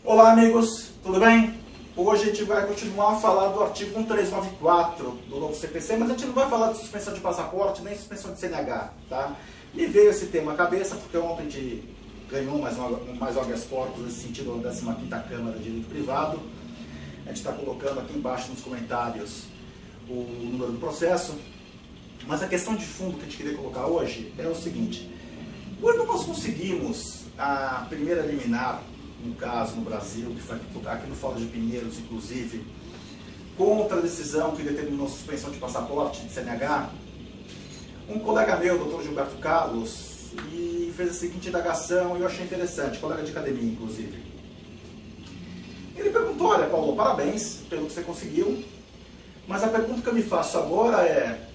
Olá amigos, tudo bem? Hoje a gente vai continuar a falar do artigo 1394 do novo CPC, mas a gente não vai falar de suspensão de passaporte nem suspensão de CNH, tá? Me veio esse tema à cabeça porque ontem a gente ganhou mais habeas corpus nesse sentido da 15ª Câmara de Direito Privado. A gente está colocando aqui embaixo nos comentários o número do processo, mas a questão de fundo que a gente queria colocar hoje é o seguinte: quando nós conseguimos a primeira liminar, um caso no Brasil, que foi aqui no Fórum de Pinheiros, inclusive, contra a decisão que determinou a suspensão de passaporte de CNH, um colega meu, o Dr. Gilberto Carlos, e fez a seguinte indagação, e eu achei interessante, colega de academia, inclusive. Ele perguntou: olha, Paulo, parabéns pelo que você conseguiu, mas a pergunta que eu me faço agora é: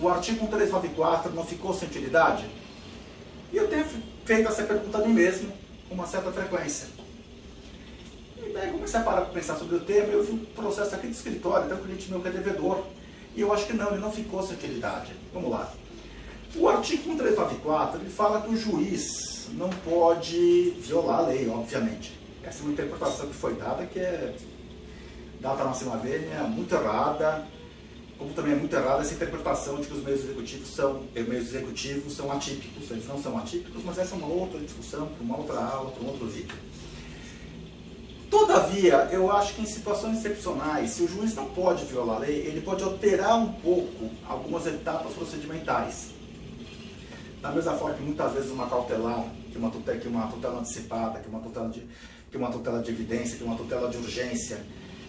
o artigo 1394 não ficou sem utilidade? E eu tenho feito essa pergunta a mim mesmo com uma certa frequência. E daí comecei a parar para pensar sobre o tema, e eu vi um processo aqui do escritório, tem um cliente meu que é devedor, e eu acho que não, ele não ficou sem utilidade. Vamos lá. O artigo 1394, ele fala que o juiz não pode violar a lei, obviamente. Essa é uma interpretação que foi dada, que é data na cima vênia, muito errada, como também é muito errada essa interpretação de que os meios executivos são atípicos. Eles não são atípicos, mas essa é uma outra discussão, para uma outra aula, para um outro vídeo. Todavia, eu acho que em situações excepcionais, se o juiz não pode violar a lei, ele pode alterar um pouco algumas etapas procedimentais. Da mesma forma que muitas vezes uma cautelar, que uma tutela antecipada, que uma tutela de evidência, que uma tutela de urgência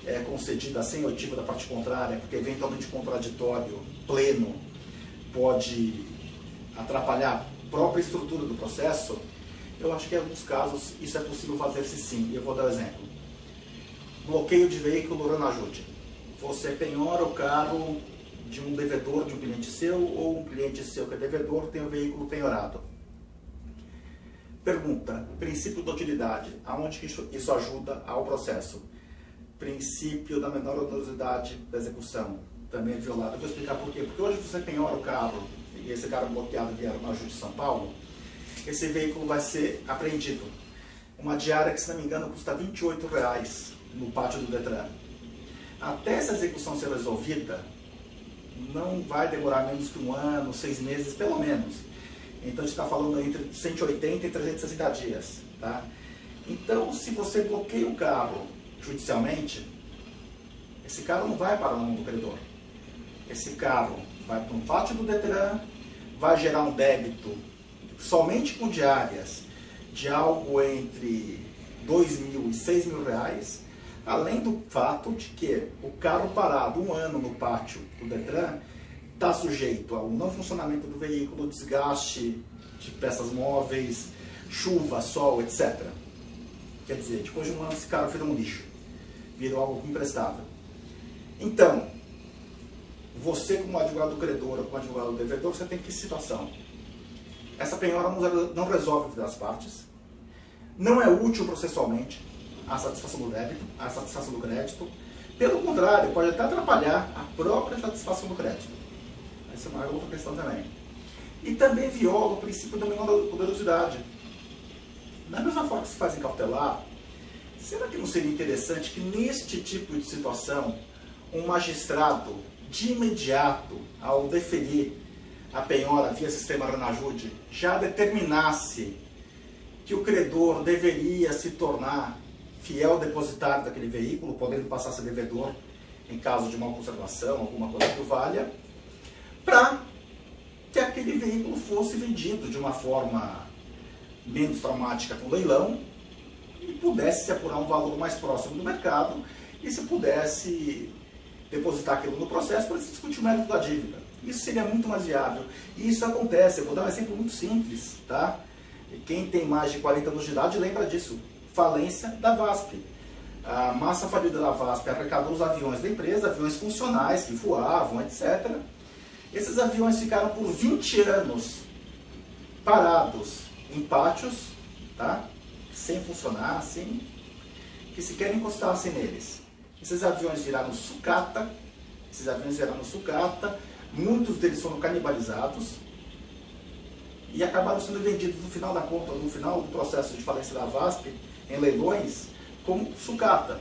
é concedida sem oitiva da parte contrária, porque eventualmente contraditório pleno pode atrapalhar a própria estrutura do processo, eu acho que em alguns casos isso é possível fazer-se sim. Eu vou dar um exemplo. Bloqueio de veículo Ranajude. Você penhora o carro de um devedor de um cliente seu, ou um cliente seu que é devedor tem o veículo penhorado. Pergunta: princípio da utilidade. Aonde que isso ajuda ao processo? Princípio da menor onerosidade da execução, também é violado. Eu vou explicar por quê. Porque hoje você penhora o carro, e esse carro bloqueado vier na Ajude de São Paulo, esse veículo vai ser apreendido. Uma diária que, se não me engano, custa R$ 28 no pátio do Detran. Até essa execução ser resolvida, não vai demorar menos que 1 ano, 6 meses, pelo menos. Então a gente está falando entre 180 e 360 dias. Tá? Então, se você bloqueia o carro judicialmente, esse carro não vai parar na mão do credor. Esse carro vai para um pátio do Detran, vai gerar um débito somente com diárias de algo entre R$2.000 e R$6.000, além do fato de que o carro parado 1 ano no pátio do Detran está sujeito ao não funcionamento do veículo, desgaste de peças móveis, chuva, sol, etc. Quer dizer, depois de 1 ano esse carro virou um lixo, virou algo imprestável. Então, você como advogado credor ou como advogado devedor, você tem que situação. Essa penhora não resolve entre as partes, não é útil processualmente a satisfação do débito, a satisfação do crédito. Pelo contrário, pode até atrapalhar a própria satisfação do crédito. Essa é uma outra questão também. E também viola o princípio da menor onerosidade. Da mesma forma que se faz em cautelar, será que não seria interessante que neste tipo de situação, um magistrado, de imediato, ao deferir a penhora via sistema Ranajude, já determinasse que o credor deveria se tornar fiel depositário daquele veículo, podendo passar a ser devedor em caso de má conservação, alguma coisa que o valha, para que aquele veículo fosse vendido de uma forma menos traumática com leilão, e pudesse se apurar um valor mais próximo do mercado, e se pudesse depositar aquilo no processo para se discutir o mérito da dívida. Isso seria muito mais viável. E isso acontece. Eu vou dar um exemplo muito simples, tá? Quem tem mais de 40 anos de idade lembra disso. Falência da VASP. A massa falida da VASP arrecadou os aviões da empresa, aviões funcionais que voavam, etc. Esses aviões ficaram por 20 anos parados em pátios, tá? Sem funcionar, sem que sequer encostassem neles. Esses aviões viraram sucata, muitos deles foram canibalizados e acabaram sendo vendidos no final da conta, no final do processo de falência da VASP, em leilões como sucata.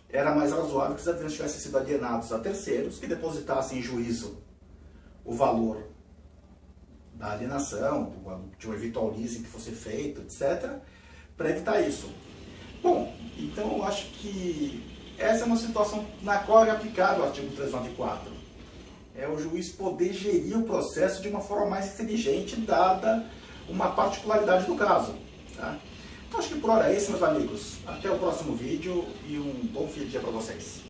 Era mais razoável que os adventos tivessem sido alienados a terceiros que depositassem em juízo o valor da alienação, de um eventual leasing que fosse feito, etc., para evitar isso. Bom, então eu acho que essa é uma situação na qual é aplicado o artigo 394. É o juiz poder gerir o processo de uma forma mais inteligente, dada uma particularidade do caso. Tá? Então acho que por hora é isso, meus amigos. Até o próximo vídeo e um bom fim de dia para vocês.